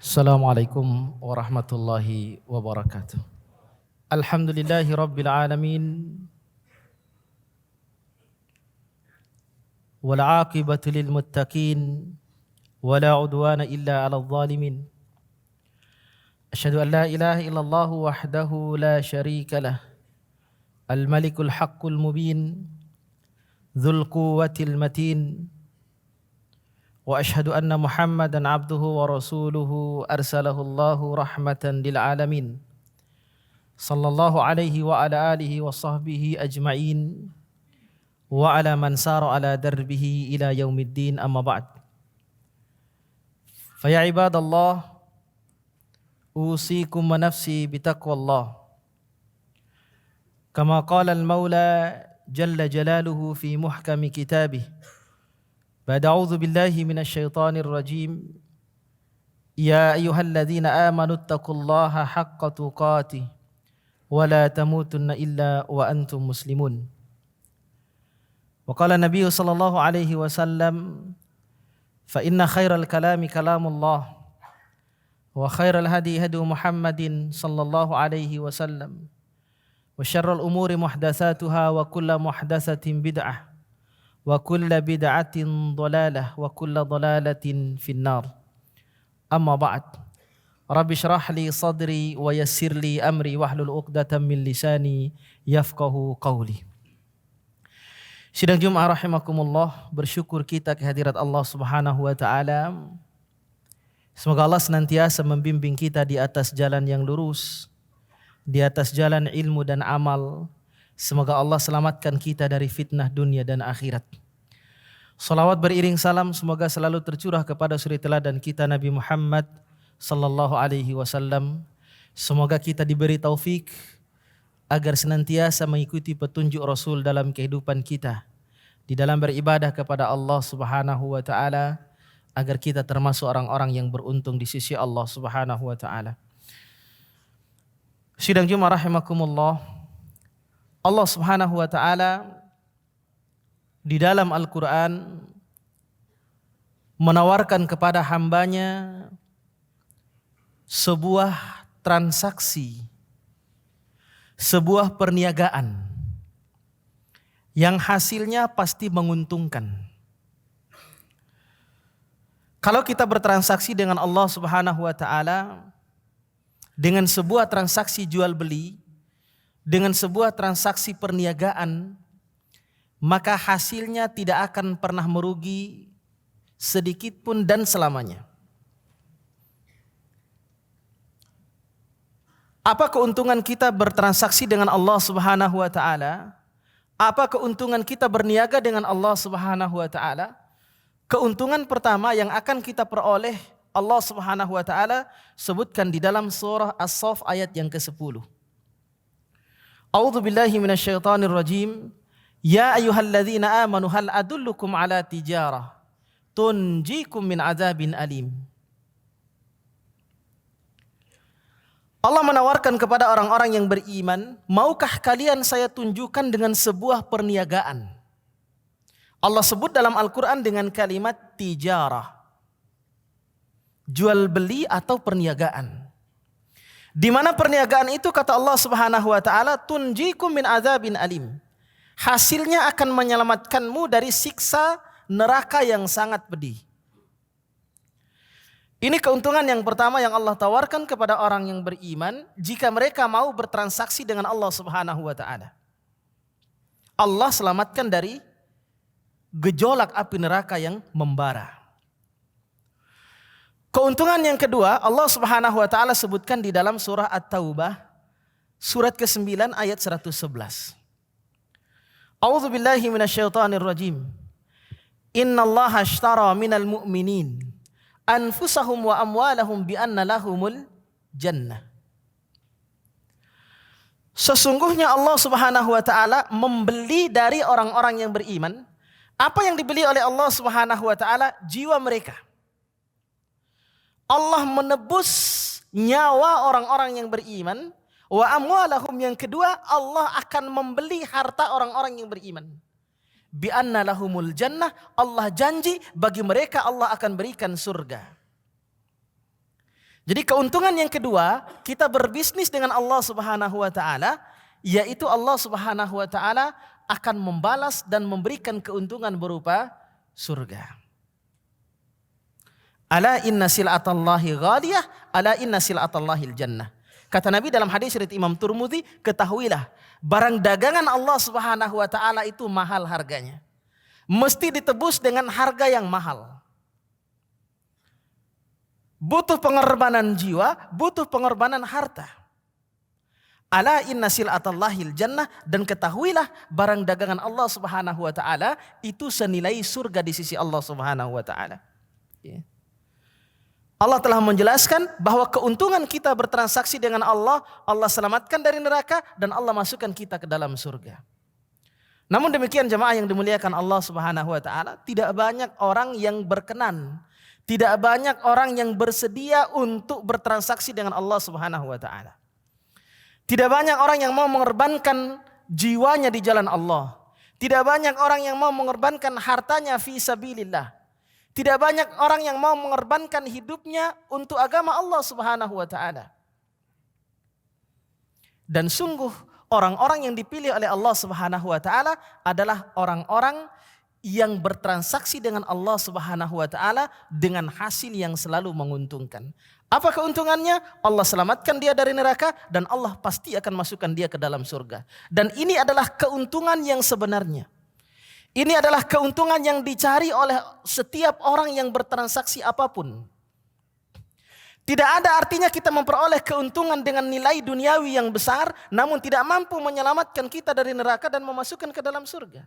Assalamualaikum warahmatullahi wabarakatuh. Alhamdulillahi rabbil alamin. Wal aqibatu lil muttaqin. Wala udwana illa 'alal zalimin. Asyhadu an la ilaha illallah wahdahu la syarika lah. Al malikul haqqul mubin. Dzul quwwatil matin. Wa asyhadu anna Muhammadan abduhu wa rasuluhu arsalahu Allahu rahmatan lil alamin. Sallallahu alaihi wa ala alihi wa sahbihi ajma'in wa ala man sara ala darbihi ila yaumiddin, amma ba'd. Fa ya ibadallah, usikum wa nafsi bitaqwallah. Kama qala al-Maula jalla jalaluhu fi muhkami kitabih. A'udzu billahi minasyaitonir rajim. Ya ayyuhalladzina amanu taqullaha haqqa tuqatih wa la tamutunna illa wa antum muslimun. Wa qala Nabi sallallahu alaihi wasallam, fa inna khairal kalami kalamullah wa khairal hadi hadi Muhammadin sallallahu alaihi wasallam wa syarrul umuri muhdatsatuha wa kullu muhdatsatin bid'ah wa kulla bid'atin dhalalah wa kulla dhalalatin finnar. Amma ba'd. Rabbi shrah li sadri wa yassir li amri wahlul 'uqdatam min lisani yafqahu qawli. Sidang Jumat rahimakumullah, bersyukur kita kehadirat Allah Subhanahu wa taala. Semoga Allah senantiasa membimbing kita di atas jalan yang lurus, di atas jalan ilmu dan amal. Semoga Allah selamatkan kita dari fitnah dunia dan akhirat. Salawat beriring salam semoga selalu tercurah kepada suri teladan kita Nabi Muhammad sallallahu alaihi wasallam. Semoga kita diberi taufik agar senantiasa mengikuti petunjuk Rasul dalam kehidupan kita, di dalam beribadah kepada Allah Subhanahu wa taala, agar kita termasuk orang-orang yang beruntung di sisi Allah Subhanahu wa taala. Sidang Jumat rahimakumullah, Allah Subhanahu wa taala di dalam Al-Qur'an menawarkan kepada hambanya sebuah transaksi, sebuah perniagaan yang hasilnya pasti menguntungkan. Kalau kita bertransaksi dengan Allah Subhanahu wa taala dengan sebuah transaksi jual beli, dengan sebuah transaksi perniagaan, maka hasilnya tidak akan pernah merugi sedikit pun dan selamanya. Apa keuntungan kita bertransaksi dengan Allah Subhanahu wa taala? Apa keuntungan kita berniaga dengan Allah Subhanahu wa taala? Keuntungan pertama yang akan kita peroleh, Allah Subhanahu wa taala sebutkan di dalam surah As-Saff ayat yang ke-10. A'udzu billahi minasyaitonir rajim. Ya ayyuhalladzina amanu hal adullukum ala tijarah tunjikum min adzabin alim. Allah menawarkan kepada orang-orang yang beriman, maukah kalian saya tunjukkan dengan sebuah perniagaan? Allah sebut dalam Al-Quran dengan kalimat tijarah, jual beli atau perniagaan. Di mana perniagaan itu kata Allah Subhanahu wa taala, tunjikum min adzabin alim. Hasilnya akan menyelamatkanmu dari siksa neraka yang sangat pedih. Ini keuntungan yang pertama yang Allah tawarkan kepada orang yang beriman jika mereka mau bertransaksi dengan Allah Subhanahu wa taala. Allah selamatkan dari gejolak api neraka yang membara. Keuntungan yang kedua, Allah Subhanahu wa taala sebutkan di dalam surah At-Taubah, surat ke-9 ayat 111. A'udzu billahi minasyaitonir rajim. Innallaha ashtara minal mu'minin anfusahum wa amwalahum bi anna lahumul jannah. Sesungguhnya Allah Subhanahu wa taala membeli dari orang-orang yang beriman. Apa yang dibeli oleh Allah Subhanahu wa taala? Jiwa mereka. Allah menebus nyawa orang-orang yang beriman. Wa amwalahum, yang kedua, Allah akan membeli harta orang-orang yang beriman. Bi anna lahumul jannah, Allah janji bagi mereka Allah akan berikan surga. Jadi keuntungan yang kedua, kita berbisnis dengan Allah Subhanahu wa taala, yaitu Allah Subhanahu wa taala akan membalas dan memberikan keuntungan berupa surga. Ala inna sil'atallahi ghaliyah, ala inna sil'atallahil jannah. Kata Nabi dalam hadis riwayat Imam Turmudi, ketahuilah barang dagangan Allah Subhanahu wa taala itu mahal harganya. Mesti ditebus dengan harga yang mahal. Butuh pengorbanan jiwa, butuh pengorbanan harta. Ala inna sil'atallahil jannah, dan ketahuilah barang dagangan Allah Subhanahu wa taala itu senilai surga di sisi Allah Subhanahu wa taala. Allah telah menjelaskan bahwa keuntungan kita bertransaksi dengan Allah, Allah selamatkan dari neraka dan Allah masukkan kita ke dalam surga. Namun demikian jemaah yang dimuliakan Allah Subhanahu wa taala, tidak banyak orang yang berkenan, tidak banyak orang yang bersedia untuk bertransaksi dengan Allah Subhanahu wa taala. Tidak banyak orang yang mau mengorbankan jiwanya di jalan Allah. Tidak banyak orang yang mau mengorbankan hartanya fi sabilillah. Tidak banyak orang yang mau mengorbankan hidupnya untuk agama Allah Subhanahu wa taala. Dan sungguh orang-orang yang dipilih oleh Allah Subhanahu wa taala adalah orang-orang yang bertransaksi dengan Allah Subhanahu wa taala dengan hasil yang selalu menguntungkan. Apa keuntungannya? Allah selamatkan dia dari neraka dan Allah pasti akan masukkan dia ke dalam surga. Dan ini adalah keuntungan yang sebenarnya. Ini adalah keuntungan yang dicari oleh setiap orang yang bertransaksi apapun. Tidak ada artinya kita memperoleh keuntungan dengan nilai duniawi yang besar, namun tidak mampu menyelamatkan kita dari neraka dan memasukkan ke dalam surga.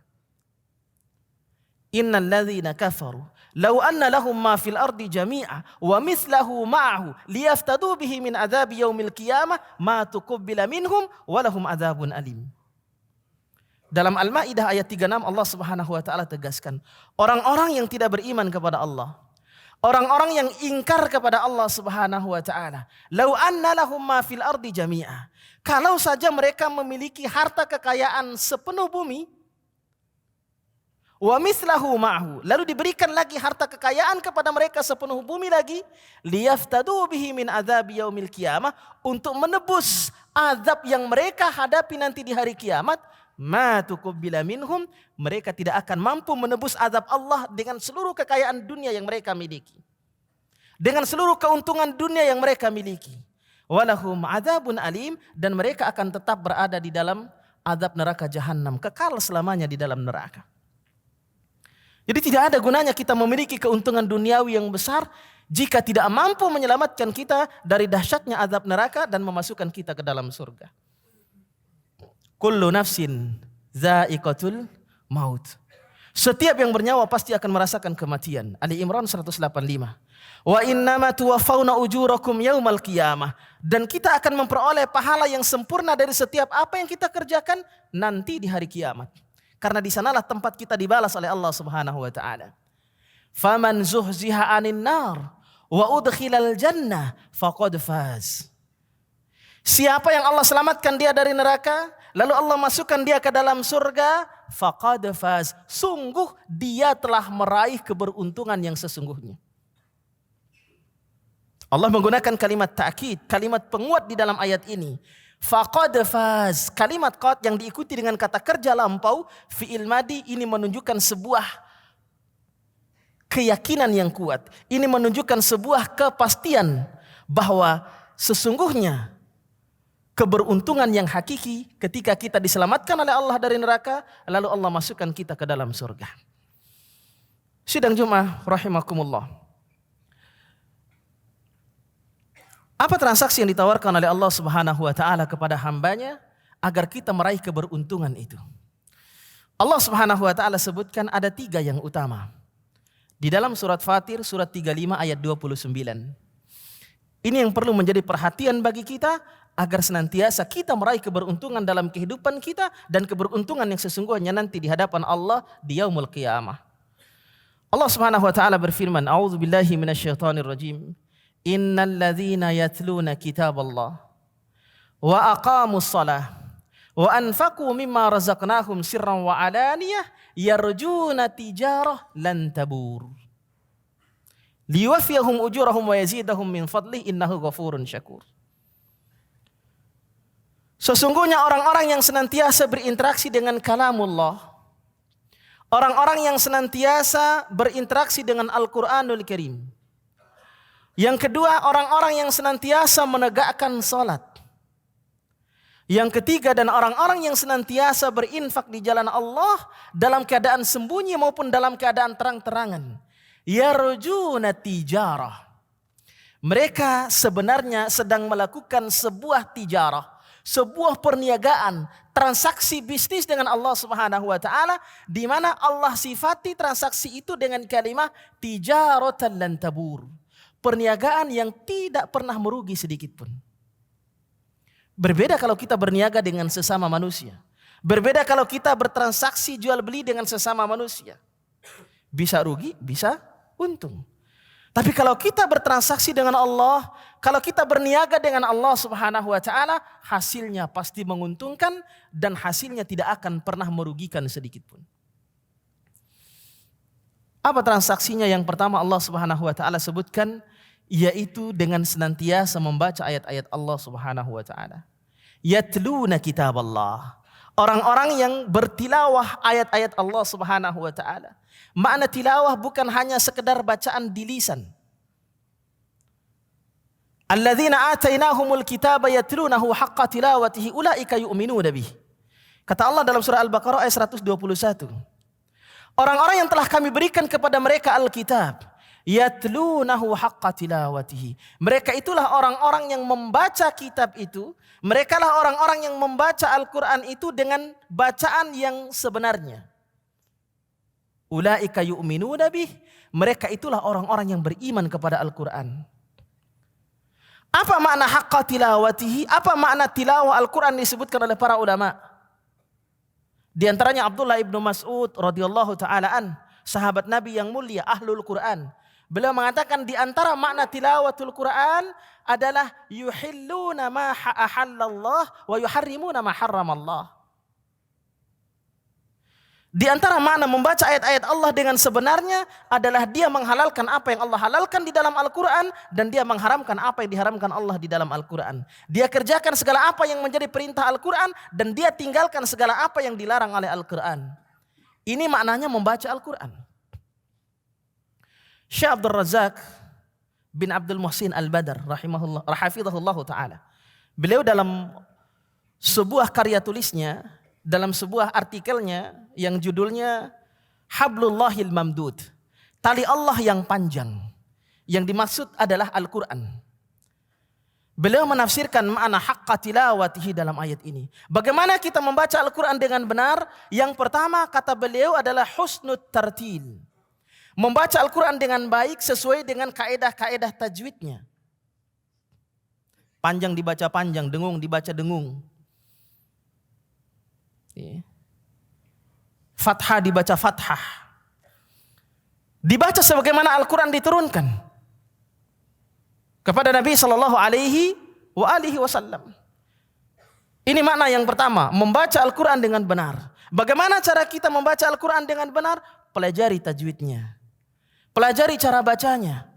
Innal ladzina kafaru law anna lahum ma fil ardi jami'a wa mithlahu ma'ahu liyaftadu bihi min adzabi yaumil qiyamah ma tuqabbala minhum wa lahum adzabun alim. Dalam Al-Maidah ayat 36 Allah Subhanahu wa taala tegaskan, orang-orang yang tidak beriman kepada Allah, orang-orang yang ingkar kepada Allah Subhanahu wa taala, law anna lahum ma fil ardi jami'a, kalau saja mereka memiliki harta kekayaan sepenuh bumi, wa mithlahu ma'hu, lalu diberikan lagi harta kekayaan kepada mereka sepenuh bumi lagi, liyaftadu bihi min adzabi yaumil qiyamah, untuk menebus azab yang mereka hadapi nanti di hari kiamat, ma tuqabbala minhum, mereka tidak akan mampu menebus azab Allah dengan seluruh kekayaan dunia yang mereka miliki, dengan seluruh keuntungan dunia yang mereka miliki. Walahum adzabun alim, dan mereka akan tetap berada di dalam azab neraka jahanam, kekal selamanya di dalam neraka. Jadi tidak ada gunanya kita memiliki keuntungan duniawi yang besar jika tidak mampu menyelamatkan kita dari dahsyatnya azab neraka dan memasukkan kita ke dalam surga. Kullu nafsin za'iqatul maut. Setiap yang bernyawa pasti akan merasakan kematian. Ali Imran 185. Wa innama tuwaffawna ujurakum yaumal qiyamah. Dan kita akan memperoleh pahala yang sempurna dari setiap apa yang kita kerjakan nanti di hari kiamat. Karena di sanalah tempat kita dibalas oleh Allah Subhanahu wa taala. Faman zuhziha 'anil nar wa udkhilal jannah faqad faz. Siapa yang Allah selamatkan dia dari neraka, lalu Allah masukkan dia ke dalam surga, faqad faz, sungguh dia telah meraih keberuntungan yang sesungguhnya. Allah menggunakan kalimat ta'kid, kalimat penguat di dalam ayat ini. Faqad faz, kalimat qad yang diikuti dengan kata kerja lampau, fi'il madi, ini menunjukkan sebuah keyakinan yang kuat. Ini menunjukkan sebuah kepastian bahwa sesungguhnya keberuntungan yang hakiki ketika kita diselamatkan oleh Allah dari neraka, lalu Allah masukkan kita ke dalam surga. Sidang Jumat rahimakumullah. Apa transaksi yang ditawarkan oleh Allah Subhanahu wa taala kepada hambanya agar kita meraih keberuntungan itu? Allah Subhanahu wa taala sebutkan ada 3 yang utama. Di dalam surat Fatir surat 35 ayat 29. Ini yang perlu menjadi perhatian bagi kita agar senantiasa kita meraih keberuntungan dalam kehidupan kita dan keberuntungan yang sesungguhnya nanti di hadapan Allah di yaumul qiyamah. Allah Subhanahu wa taala berfirman, A'udzubillahi minasyaitonirrajim. Innal ladzina yatluna kitaballah wa aqamus shalah wa anfaqu mimma razaqnahum sirran wa alaniyah yarjuna tijarah lan tabur. liyuwaffiyahum ujurahum wa yazidahum min fadlih innahu ghafurun syakur. Sesungguhnya orang-orang yang senantiasa berinteraksi dengan kalamullah, orang-orang yang senantiasa berinteraksi dengan Al-Quranul Karim. Yang kedua, orang-orang yang senantiasa menegakkan salat. Yang ketiga, dan orang-orang yang senantiasa berinfak di jalan Allah dalam keadaan sembunyi maupun dalam keadaan terang-terangan. Yarjuna tijarah. Mereka sebenarnya sedang melakukan sebuah tijarah, sebuah perniagaan, transaksi bisnis dengan Allah Subhanahu wa taala, di mana Allah sifati transaksi itu dengan kalimat tijaratan lan tabur. Perniagaan yang tidak pernah merugi sedikit pun. Berbeda kalau kita berniaga dengan sesama manusia. Berbeda kalau kita bertransaksi jual beli dengan sesama manusia. Bisa rugi, bisa untung. Tapi kalau kita bertransaksi dengan Allah, kalau kita berniaga dengan Allah Subhanahu wa taala, hasilnya pasti menguntungkan dan hasilnya tidak akan pernah merugikan sedikit pun. Apa transaksinya? Yang pertama Allah Subhanahu wa taala sebutkan, yaitu dengan senantiasa membaca ayat-ayat Allah Subhanahu wa taala. Yatluna kitaballah. Orang-orang yang bertilawah ayat-ayat Allah Subhanahu wa taala. Makna tilawah bukan hanya sekedar bacaan di lisan. Alladzina atainahumul kitaba yatlunahu haqqa tilawatihi ulaika yu'minuna bih. Kata Allah dalam surah Al-Baqarah ayat 121. Orang-orang yang telah kami berikan kepada mereka Alkitab, yatlunahu haqqa tilawatihi. Mereka itulah orang-orang yang membaca kitab itu. Mereka lah orang-orang yang membaca Al-Quran itu dengan bacaan yang sebenarnya. Ulaika yu'minuna bih. Mereka itulah orang-orang yang beriman kepada Al-Quran. Apa makna haqqa tilawatihi? Apa makna tilawah Al-Quran disebutkan oleh para ulama? Di antaranya Abdullah ibnu Mas'ud radhiyallahu ta'ala an, sahabat Nabi yang mulia, ahlul Quran. Beliau mengatakan di antara makna tilawatul Quran adalah yuhilluna ma ahallallah wa yuharrimuna ma harramallah. Di antara makna membaca ayat-ayat Allah dengan sebenarnya adalah dia menghalalkan apa yang Allah halalkan di dalam Al-Quran dan dia mengharamkan apa yang diharamkan Allah di dalam Al-Quran. Dia kerjakan segala apa yang menjadi perintah Al-Quran dan dia tinggalkan segala apa yang dilarang oleh Al-Quran. Ini maknanya membaca Al-Quran. Syekh Abdul Razak bin Abdul Muhsin Al-Badr rahimahullah, hafizahullah ta'ala. Beliau dalam sebuah karya tulisnya, dalam sebuah artikelnya yang judulnya Hablullahil Mamdud, tali Allah yang panjang, yang dimaksud adalah Al-Quran. Beliau menafsirkan makna haqqa tilawatihi dalam ayat ini. Bagaimana kita membaca Al-Quran dengan benar? Yang pertama kata beliau adalah husnut tartil. Membaca Al-Quran dengan baik sesuai dengan kaedah-kaedah tajwidnya. Panjang dibaca panjang, dengung dibaca dengung. Fathah dibaca fathah. Dibaca sebagaimana Al-Quran diturunkan kepada Nabi SAW. Ini makna yang pertama, membaca Al-Quran dengan benar. Bagaimana cara kita membaca Al-Quran dengan benar? Pelajari tajwidnya. Pelajari cara bacanya.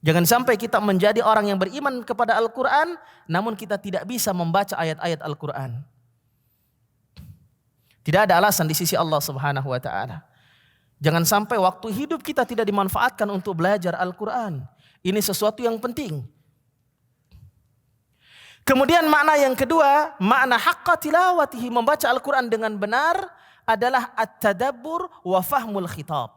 Jangan sampai kita menjadi orang yang beriman kepada Al-Quran, namun kita tidak bisa membaca ayat-ayat Al-Quran. Tidak ada alasan di sisi Allah Subhanahu wa ta'ala. Jangan sampai waktu hidup kita tidak dimanfaatkan untuk belajar Al-Quran. Ini sesuatu yang penting. Kemudian makna yang kedua, makna haqqa tilawatihi, membaca Al-Quran dengan benar adalah at-tadabbur wa fahmul khitab.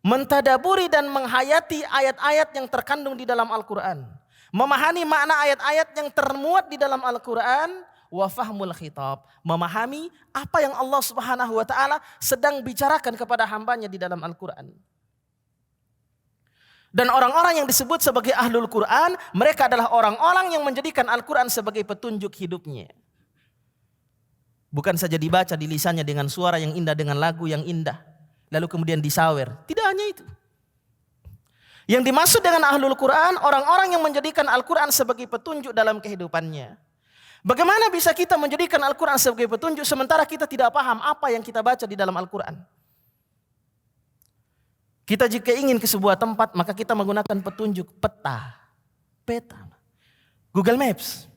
Mentadaburi dan menghayati ayat-ayat yang terkandung di dalam Al-Quran. Memahami makna ayat-ayat yang termuat di dalam Al-Quran. Wa fahmul khitab. Memahami apa yang Allah Subhanahu wa ta'ala sedang bicarakan kepada hambanya di dalam Al-Quran. Dan orang-orang yang disebut sebagai ahlul Quran, mereka adalah orang-orang yang menjadikan Al-Quran sebagai petunjuk hidupnya. Bukan saja dibaca di lisannya dengan suara yang indah, dengan lagu yang indah, lalu kemudian disawer. Tidak hanya itu. Yang dimaksud dengan ahlul Quran, orang-orang yang menjadikan Al-Quran sebagai petunjuk dalam kehidupannya. Bagaimana bisa kita menjadikan Al-Quran sebagai petunjuk sementara kita tidak paham apa yang kita baca di dalam Al-Quran? Kita jika ingin ke sebuah tempat, maka kita menggunakan petunjuk peta. Google Maps.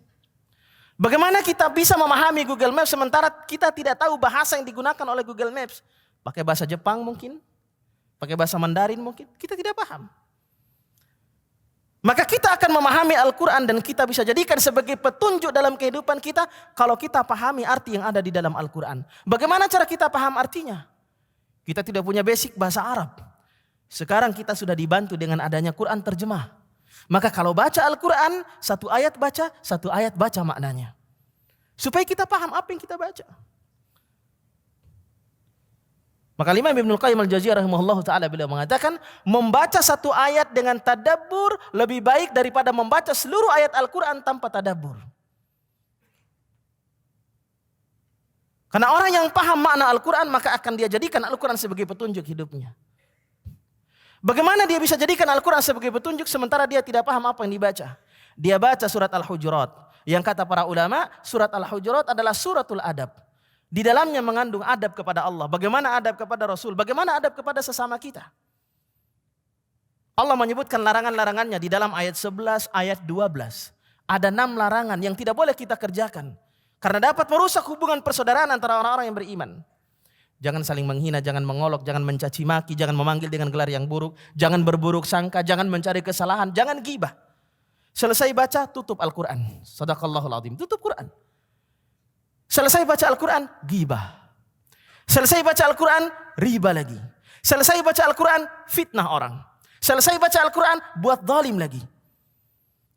Bagaimana kita bisa memahami Google Maps sementara kita tidak tahu bahasa yang digunakan oleh Google Maps? Pakai bahasa Jepang mungkin, pakai bahasa Mandarin mungkin, kita tidak paham. Maka kita akan memahami Al-Quran dan kita bisa jadikan sebagai petunjuk dalam kehidupan kita kalau kita pahami arti yang ada di dalam Al-Quran. Bagaimana cara kita paham artinya? Kita tidak punya basic bahasa Arab. Sekarang kita sudah dibantu dengan adanya Quran terjemah. Maka kalau baca Al-Quran, satu ayat baca maknanya. Supaya kita paham apa yang kita baca. Maka Imam Ibnul Qayyim Al-Jauziyah rahimahullah ta'ala beliau mengatakan, membaca satu ayat dengan tadabbur lebih baik daripada membaca seluruh ayat Al-Quran tanpa tadabbur. Karena orang yang paham makna Al-Quran, maka akan dia jadikan Al-Quran sebagai petunjuk hidupnya. Bagaimana dia bisa jadikan Al-Quran sebagai petunjuk sementara dia tidak paham apa yang dibaca? Dia baca surat Al-Hujurat. Yang kata para ulama, surat Al-Hujurat adalah suratul adab. Di dalamnya mengandung adab kepada Allah. Bagaimana adab kepada Rasul? Bagaimana adab kepada sesama kita? Allah menyebutkan larangan-larangannya di dalam ayat 11, ayat 12. Ada 6 larangan yang tidak boleh kita kerjakan. Karena dapat merusak hubungan persaudaraan antara orang-orang yang beriman. Jangan saling menghina, jangan mengolok, jangan mencaci maki, jangan memanggil dengan gelar yang buruk, jangan berburuk sangka, jangan mencari kesalahan, jangan gibah. Selesai baca, tutup Al-Quran. Shadaqallahul azim, tutup Quran. Selesai baca Al-Quran, gibah. Selesai baca Al-Quran, riba lagi. Selesai baca Al-Quran, fitnah orang. Selesai baca Al-Quran, buat zalim lagi.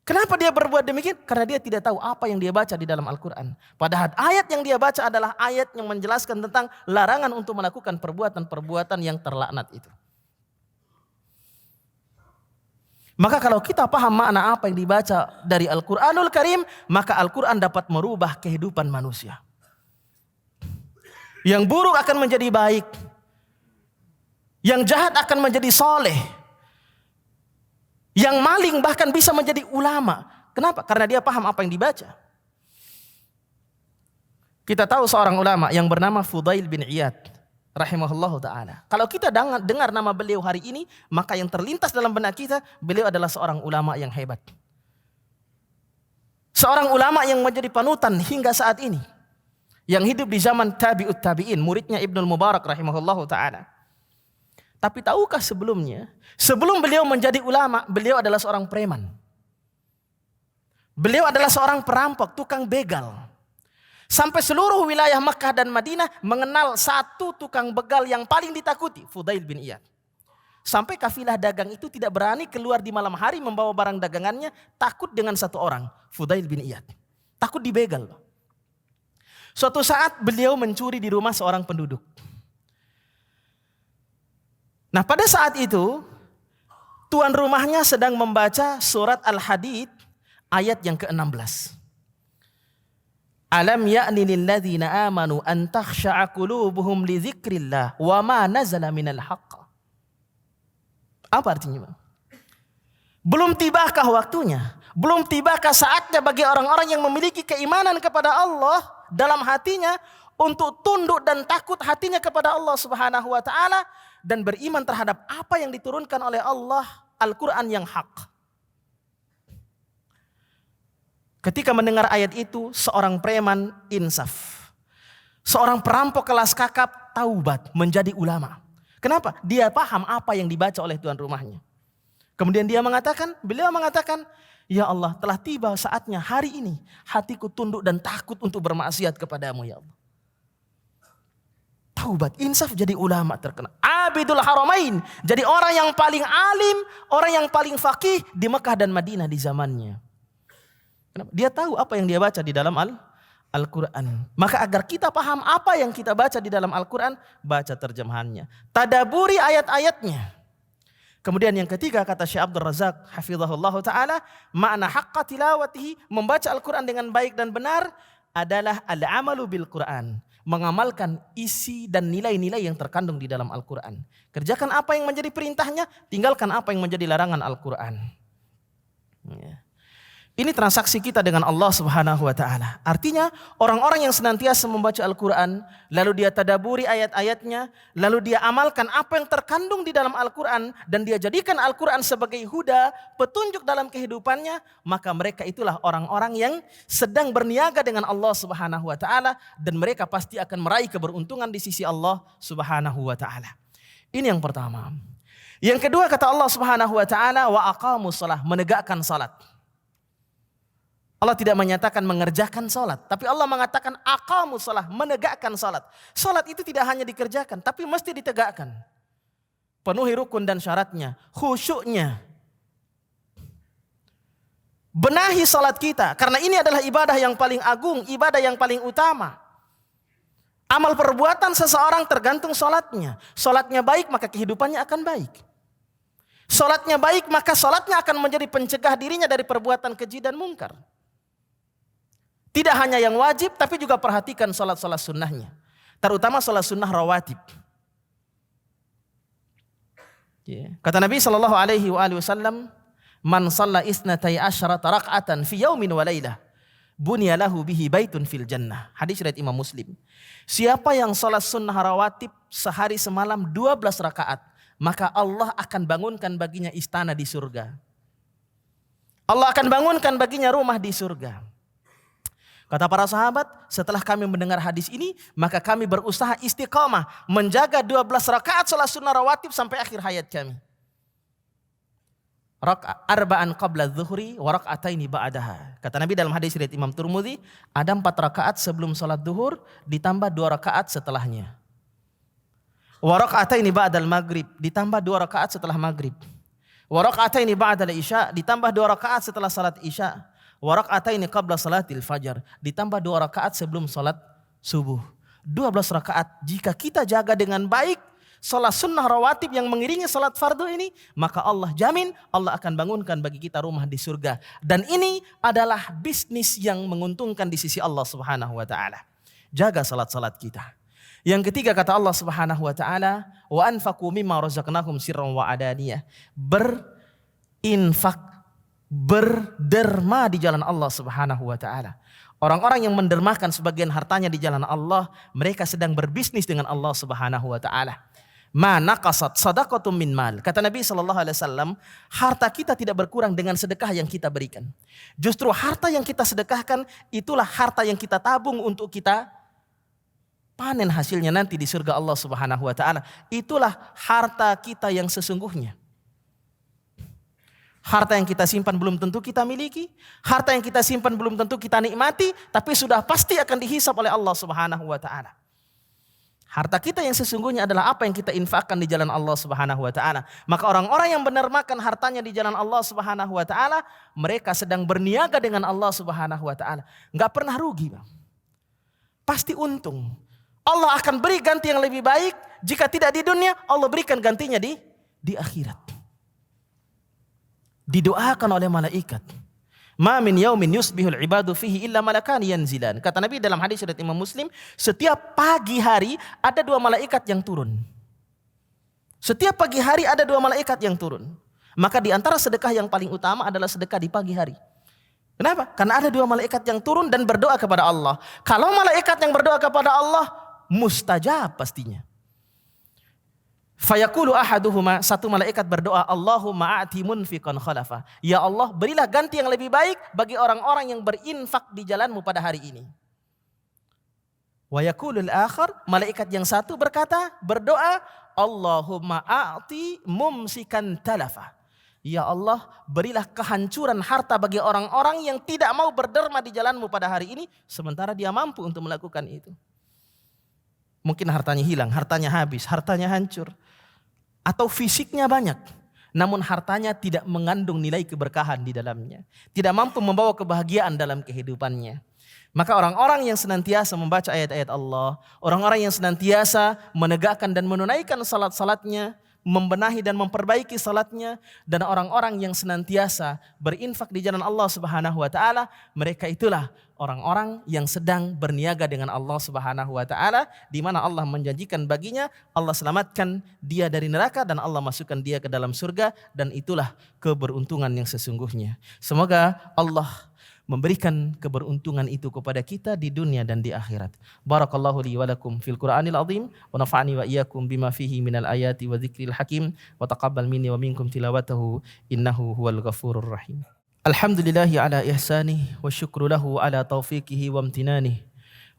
Kenapa dia berbuat demikian? Karena dia tidak tahu apa yang dia baca di dalam Al-Quran. Padahal ayat yang dia baca adalah ayat yang menjelaskan tentang larangan untuk melakukan perbuatan-perbuatan yang terlaknat itu. Maka kalau kita paham makna apa yang dibaca dari Al-Quranul Karim, maka Al-Quran dapat merubah kehidupan manusia. Yang buruk akan menjadi baik. Yang jahat akan menjadi soleh. Yang maling bahkan bisa menjadi ulama. Kenapa? Karena dia paham apa yang dibaca. Kita tahu seorang ulama yang bernama Fudail bin Iyad rahimahullahu ta'ala. Kalau kita dengar nama beliau hari ini, maka yang terlintas dalam benak kita, beliau adalah seorang ulama yang hebat. Seorang ulama yang menjadi panutan hingga saat ini. Yang hidup di zaman tabi'ut tabi'in, muridnya Ibnul Mubarak rahimahullahu ta'ala. Tapi tahukah sebelumnya, sebelum beliau menjadi ulama, beliau adalah seorang preman. Beliau adalah seorang perampok, tukang begal. Sampai seluruh wilayah Makkah dan Madinah mengenal satu tukang begal yang paling ditakuti, Fudail bin Iyad. Sampai kafilah dagang itu tidak berani keluar di malam hari membawa barang dagangannya, takut dengan satu orang, Fudail bin Iyad. Takut dibegal. Suatu saat beliau mencuri di rumah seorang penduduk. Nah, pada saat itu tuan rumahnya sedang membaca surat Al-Hadid ayat yang ke-16. Alam ya'ni lilladzina amanu an takhsha'a qulubuhum li dzikrillah wa ma nazala minal haqq. Apa artinya? Belum tibakah waktunya? Belum tibakah saatnya bagi orang-orang yang memiliki keimanan kepada Allah dalam hatinya untuk tunduk dan takut hatinya kepada Allah Subhanahu wa taala dan beriman terhadap apa yang diturunkan oleh Allah, Al-Qur'an yang hak. Ketika mendengar ayat itu, seorang preman insaf. Seorang perampok kelas kakap taubat menjadi ulama. Kenapa? Dia paham apa yang dibaca oleh tuan rumahnya. Kemudian beliau mengatakan, ya Allah, telah tiba saatnya hari ini hatiku tunduk dan takut untuk bermaksiat kepadamu ya Allah. Taubat, insaf, jadi ulama terkenal. Abidul Haramain, jadi orang yang paling alim, orang yang paling faqih di Mekah dan Madinah di zamannya. Dia tahu apa yang dia baca di dalam Al-Quran. Maka agar kita paham apa yang kita baca di dalam Al-Quran, baca terjemahannya. Tadaburi ayat-ayatnya. Kemudian yang ketiga kata Syekh Abdul Razak hafizahullah ta'ala, makna haqqa tilawatihi, membaca Al-Quran dengan baik dan benar adalah al-amalu bil Quran. Mengamalkan isi dan nilai-nilai yang terkandung di dalam Al-Quran. Kerjakan apa yang menjadi perintahnya, tinggalkan apa yang menjadi larangan Al-Quran. Ya. Ini transaksi kita dengan Allah Subhanahu wa taala. Artinya orang-orang yang senantiasa membaca Al-Qur'an, lalu dia tadaburi ayat-ayatnya, lalu dia amalkan apa yang terkandung di dalam Al-Qur'an dan dia jadikan Al-Qur'an sebagai huda, petunjuk dalam kehidupannya, maka mereka itulah orang-orang yang sedang berniaga dengan Allah Subhanahu wa taala dan mereka pasti akan meraih keberuntungan di sisi Allah Subhanahu wa taala. Ini yang pertama. Yang kedua kata Allah Subhanahu wa taala, wa aqamus shalah, menegakkan salat. Allah tidak menyatakan mengerjakan salat, tapi Allah mengatakan aqamus shalah, menegakkan salat. Salat itu tidak hanya dikerjakan, tapi mesti ditegakkan. Penuhi rukun dan syaratnya, khusyuknya. Benahi salat kita, karena ini adalah ibadah yang paling agung, ibadah yang paling utama. Amal perbuatan seseorang tergantung salatnya. Salatnya baik, maka kehidupannya akan baik. Salatnya baik, maka salatnya akan menjadi pencegah dirinya dari perbuatan keji dan mungkar. Tidak hanya yang wajib, tapi juga perhatikan salat-salat sunnahnya. Terutama salat sunnah rawatib. Kata Nabi SAW, man shalla isnatai asyrata rak'atan fi yaumin wa lailah, bunya lahu bihi baitun fil jannah. Hadis riwayat Imam Muslim. Siapa yang salat sunnah rawatib sehari semalam 12 rakaat, maka Allah akan bangunkan baginya istana di surga. Allah akan bangunkan baginya rumah di surga. Kata para sahabat, setelah kami mendengar hadis ini, maka kami berusaha istiqamah menjaga 12 rakaat salat sunnah rawatib sampai akhir hayat kami. Arba'an qabla dzuhri wa rak'ataini ba'daha. Kata Nabi dalam hadis riwayat Imam Tirmidzi, ada 4 rakaat sebelum salat zuhur ditambah 2 rakaat setelahnya. Wa rak'ataini ba'dal maghrib, ditambah 2 rakaat setelah maghrib. Wa rak'ataini ba'dal isya, ditambah 2 rakaat setelah salat isya. Wa rak'ataini qabla salatil fajar, ditambah 2 rakaat sebelum salat subuh. 12 rakaat jika kita jaga dengan baik salat sunnah rawatib yang mengiringi salat fardu ini, maka Allah jamin Allah akan bangunkan bagi kita rumah di surga. Dan ini adalah bisnis yang menguntungkan di sisi Allah Subhanahu wa taala. Jaga salat-salat kita. Yang ketiga kata Allah Subhanahu wa taala, wa anfaqu mimma razaqnahum sirran wa adaniyah. Berinfak, berderma di jalan Allah Subhanahu wa taala. Orang-orang yang mendermakan sebagian hartanya di jalan Allah, mereka sedang berbisnis dengan Allah Subhanahu wa taala. Ma naqasat shadaqatum min mal. Kata Nabi SAW, harta kita tidak berkurang dengan sedekah yang kita berikan. Justru harta yang kita sedekahkan itulah harta yang kita tabung untuk kita panen hasilnya nanti di surga Allah Subhanahu wa taala. Itulah harta kita yang sesungguhnya. Harta yang kita simpan belum tentu kita miliki. Harta yang kita simpan belum tentu kita nikmati. Tapi sudah pasti akan dihisap oleh Allah Subhanahu wa ta'ala. Harta kita yang sesungguhnya adalah apa yang kita infakkan di jalan Allah Subhanahu wa ta'ala. Maka orang-orang yang benar makan hartanya di jalan Allah Subhanahu wa ta'ala, mereka sedang berniaga dengan Allah Subhanahu wa ta'ala. Gak pernah rugi, Bang. Pasti untung. Allah akan beri ganti yang lebih baik. Jika tidak di dunia, Allah berikan gantinya di akhirat. Didoakan oleh malaikat. Ma min yaumin yusbihul ibadu fihi illa malakani yanzilan. Kata Nabi dalam hadis riwayat Imam Muslim, setiap pagi hari ada 2 malaikat yang turun. Setiap pagi hari ada 2 malaikat yang turun. Maka di antara sedekah yang paling utama adalah sedekah di pagi hari. Kenapa? Karena ada 2 malaikat yang turun dan berdoa kepada Allah. Kalau malaikat yang berdoa kepada Allah, mustajab pastinya. Fayaqulu ahaduhuma, satu malaikat berdoa, Allahumma a'ti munfiqan khalafa. Ya Allah, berilah ganti yang lebih baik bagi orang-orang yang berinfak di jalanmu pada hari ini. Wa yaqulul akhar, malaikat yang satu berdoa, Allahumma a'ti mumsikan talafa. Ya Allah, berilah kehancuran harta bagi orang-orang yang tidak mau berderma di jalanmu pada hari ini, sementara dia mampu untuk melakukan itu. Mungkin hartanya hilang, hartanya habis, hartanya hancur. Atau fisiknya banyak, namun hartanya tidak mengandung nilai keberkahan di dalamnya. Tidak mampu membawa kebahagiaan dalam kehidupannya. Maka orang-orang yang senantiasa membaca ayat-ayat Allah, orang-orang yang senantiasa menegakkan dan menunaikan salat-salatnya, membenahi dan memperbaiki salatnya, dan orang-orang yang senantiasa berinfak di jalan Allah Subhanahu wa taala, mereka itulah orang-orang yang sedang berniaga dengan Allah Subhanahu wa taala, di mana Allah menjanjikan baginya, Allah selamatkan dia dari neraka dan Allah masukkan dia ke dalam surga, dan itulah keberuntungan yang sesungguhnya. Semoga Allah memberikan keberuntungan itu kepada kita di dunia dan di akhirat. Barakallahu li wa lakum fil Qur'anil azim wa nafa'ani wa iyyakum bima fihi minal ayati wa dzikril hakim wa taqabbal minni wa minkum tilawatahu innahu huwal ghafurur rahim. Alhamdulillahi ala ihsanih wa syukru lahu ala taufiqihi wa amtinanih.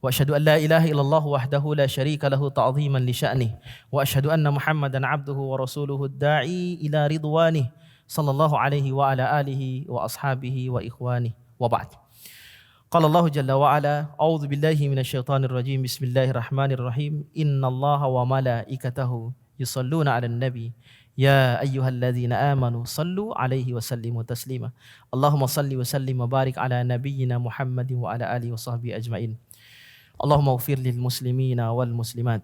Wa asyhadu an la ilaha illallah wahdahu la syarika lahu ta'dhiman li sya'nih. Wa asyhadu anna Muhammadan 'abduhu wa rasuluhu ad-da'i ila ridwanih. Sallallahu alaihi wa ala alihi wa ashabihi wa ikhwanih. Wa ba'd. Qala Allah jalla wa ala, a'udzu billahi minasyaitonir rajim. Bismillahirrahmanirrahim. Innallaha wa malaikatahu yusholluna 'alan nabi. Ya ayyuhalladzina amanu sallu 'alaihi wa sallimu taslima. Allahumma salli wa sallim wa barik ala nabiyyina Muhammadin wa ala alihi wa sahbihi ajmain. Allahumma ighfir lil muslimina wal muslimat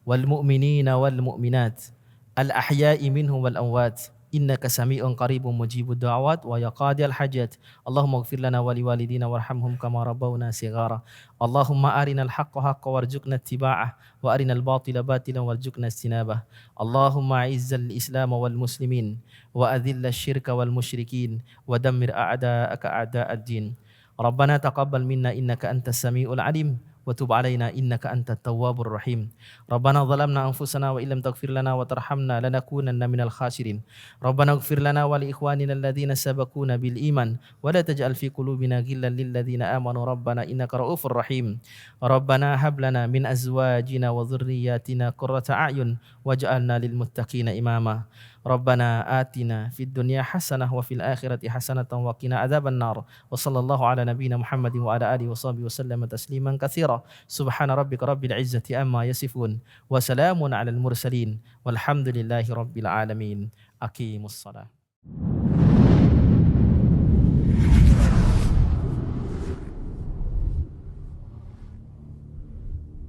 wal mu'minina wal mu'minat al ahya'i minhum wal amwat. Innaka sami'un qaribun mujibud da'awat wa ya qadiyal hajat. Allahumma ighfir lana wa liwalidina warhamhum kama rabbawna shighara. Allahumma arinal haqqa haqqan warzuqna ittiba'ah wa arinal batila batilan warzuqna ijtinabah. Allahumma izzal islam wal muslimin wa adhillal syirka wal musyrikin wa dammir a'da'aka a'da'ad din. Rabbana taqabbal minna innaka antas samiul alim wa tub alaina innaka antat tawwabur rahim. Rabbana zalamna anfusana wa illam taghfir lana wa tarhamna lanakunanna minal khasirin. Rabbana ighfir lana wa li ikhwanina alladhina sabaquna bil iman wa la taj'al fi qulubina ghillan lil ladzina amanu rabbana innaka raufur rahim. Rabbana hab lana min azwajina wa dhurriyyatina qurrata a'yun waj'alna lil muttaqina imama. Rabbana atina fid dunya hasanah wa fil akhirati hasanatan wa qina adzaban nar. Wa sallallahu ala nabiyyina Muhammadin wa ala alihi wa sahbihi wa sallama tasliman katsira. Subhana rabbika rabbil izzati amma yasifun wa salamun alal mursalin walhamdulillahi rabbil alamin. Aqimus shalah.